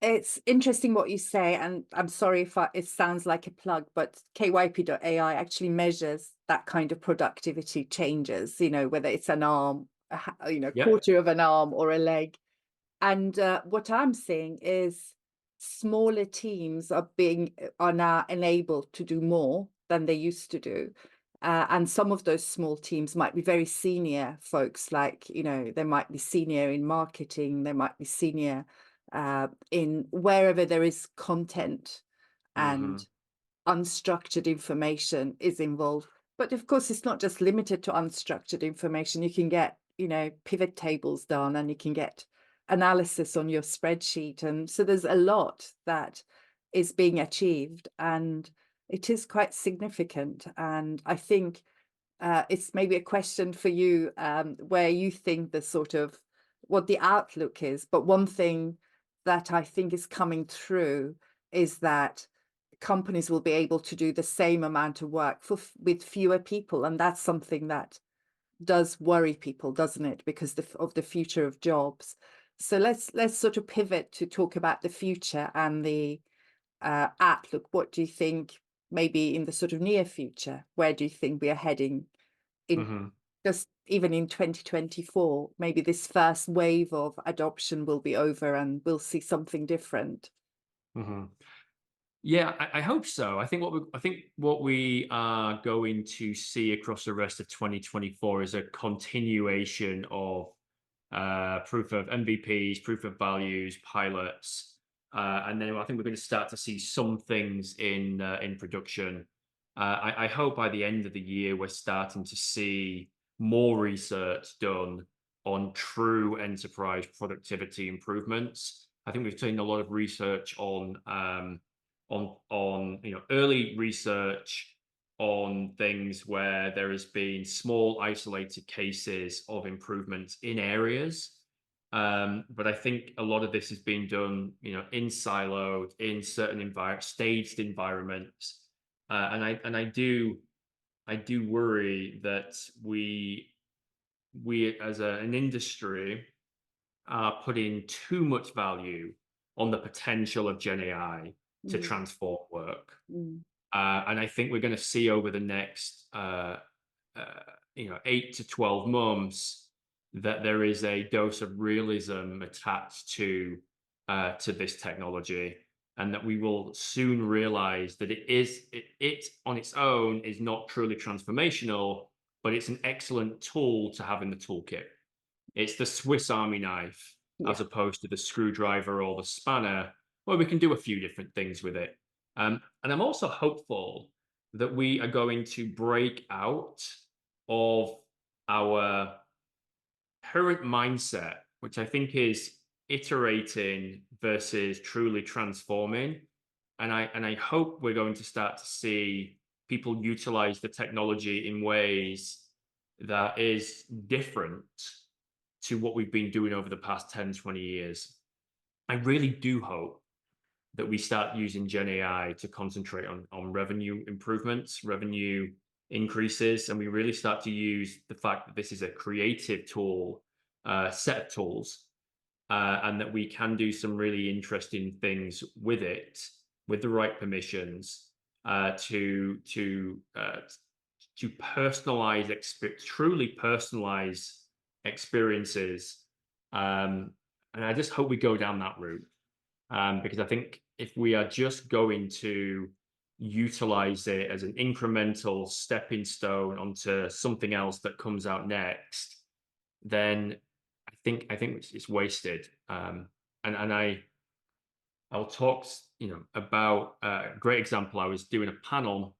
It's interesting what you say, and I'm sorry if it sounds like a plug, but KYP.ai actually measures that kind of productivity changes, whether it's an arm, Yep. quarter of an arm or a leg. And what I'm seeing is smaller teams are now enabled to do more than they used to do. And some of those small teams might be very senior folks, like, they might be senior in marketing, they might be senior in wherever there is content Hmm. and unstructured information is involved. But of course, it's not just limited to unstructured information. You can get, pivot tables done and you can get analysis on your spreadsheet. And so there's a lot that is being achieved and it is quite significant. And I think it's maybe a question for you where you think the sort of what the outlook is. But one thing that I think is coming through is that companies will be able to do the same amount of work with fewer people, and that's something that does worry people, doesn't it? Because of the future of jobs. So let's sort of pivot to talk about the future and the outlook. What do you think, maybe in the sort of near future? Where do you think we are heading in Hmm. just even in 2024? Maybe this first wave of adoption will be over and we'll see something different. Hmm. Yeah, I hope so. I think what we are going to see across the rest of 2024 is a continuation of proof of MVPs, proof of values, pilots, and then I think we're going to start to see some things in production. I hope by the end of the year we're starting to see more research done on true enterprise productivity improvements. I think we've seen a lot of research on early research on things where there has been small isolated cases of improvements in areas. But I think a lot of this is being done, in siloed, in certain staged environments, and I do worry that we as an industry are putting too much value on the potential of Gen AI to Mm, transform work. mm, And I think we're going to see over the next, 8 to 12 months that there is a dose of realism attached to this technology, and that we will soon realize that it on its own is not truly transformational, but it's an excellent tool to have in the toolkit. It's the Swiss Army knife yeah. as opposed to the screwdriver or the spanner, where we can do a few different things with it. And I'm also hopeful that we are going to break out of our current mindset, which I think is iterating versus truly transforming. And I hope we're going to start to see people utilize the technology in ways that is different to what we've been doing over the past 10, 20 years. I really do hope that we start using Gen AI to concentrate on revenue improvements, revenue increases, and we really start to use the fact that this is a creative tool, set of tools, and that we can do some really interesting things with it, with the right permissions, to personalize, truly personalize experiences. Um, and I just hope we go down that route, because I think if we are just going to utilize it as an incremental stepping stone onto something else that comes out next, then I think it's wasted. I'll talk, about a great example. I was doing a panel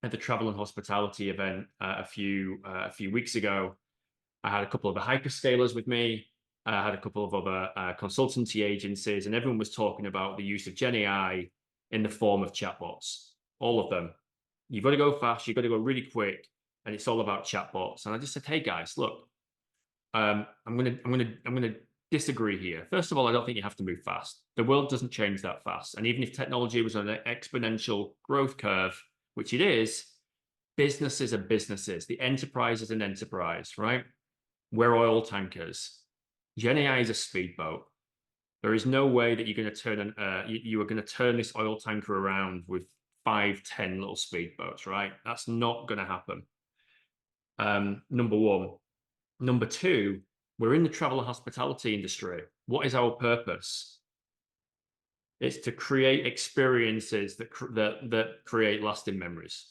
at the travel and hospitality event a few weeks ago. I had a couple of the hyperscalers with me. I had a couple of other consultancy agencies, and everyone was talking about the use of Gen AI in the form of chatbots. All of them. You've got to go fast. You've got to go really quick, and it's all about chatbots. And I just said, "Hey guys, look, I'm gonna disagree here. First of all, I don't think you have to move fast. The world doesn't change that fast. And even if technology was on an exponential growth curve, which it is, businesses are businesses. The enterprise is an enterprise, right? We're oil tankers. Gen AI is a speedboat. There is no way that you're going to you are going to turn this oil tanker around with 5, 10 little speedboats, right? That's not going to happen. Number one. Number two, we're in the travel and hospitality industry. What is our purpose? It's to create experiences that create lasting memories.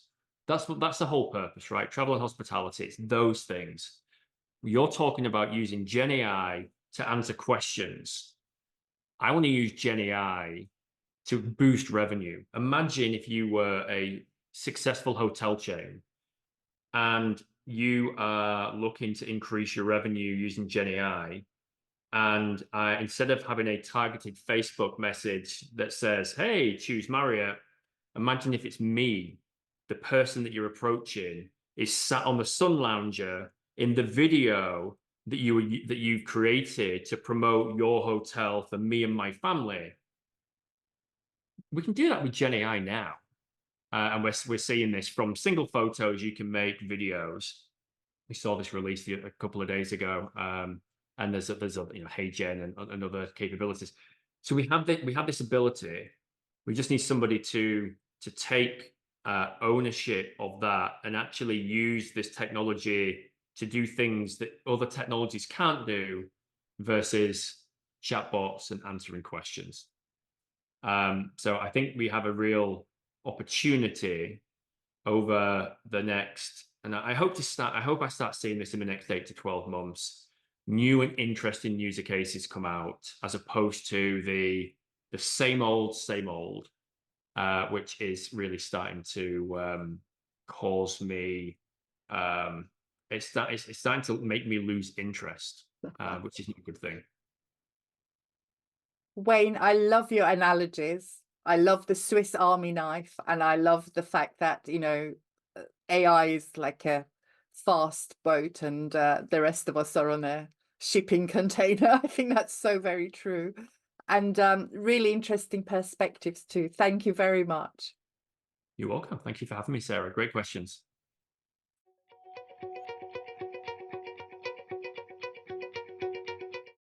That's the whole purpose, right? Travel and hospitality. It's those things. You're talking about using Gen AI to answer questions. I want to use Gen AI to boost revenue. Imagine if you were a successful hotel chain and you are looking to increase your revenue using Gen AI. And instead of having a targeted Facebook message that says, "Hey, choose Marriott," imagine if it's me, the person that you're approaching, is sat on the sun lounger in the video that you've created to promote your hotel for me and my family. We can do that with Gen AI now. And we're seeing this from single photos. You can make videos. We saw this released a couple of days ago, and there's a Hey Gen and other capabilities. So we have this ability. We just need somebody to take ownership of that and actually use this technology to do things that other technologies can't do, versus chatbots and answering questions. So I think we have a real opportunity over the next, and I hope I start seeing this in the next 8 to 12 months. New and interesting user cases come out, as opposed to the same old, which is really starting to cause me. It's starting to make me lose interest, which isn't a good thing. Wayne, I love your analogies. I love the Swiss Army knife, and I love the fact that, AI is like a fast boat, and the rest of us are on a shipping container. I think that's so very true. And really interesting perspectives too. Thank you very much. You're welcome. Thank you for having me, Sarah. Great questions.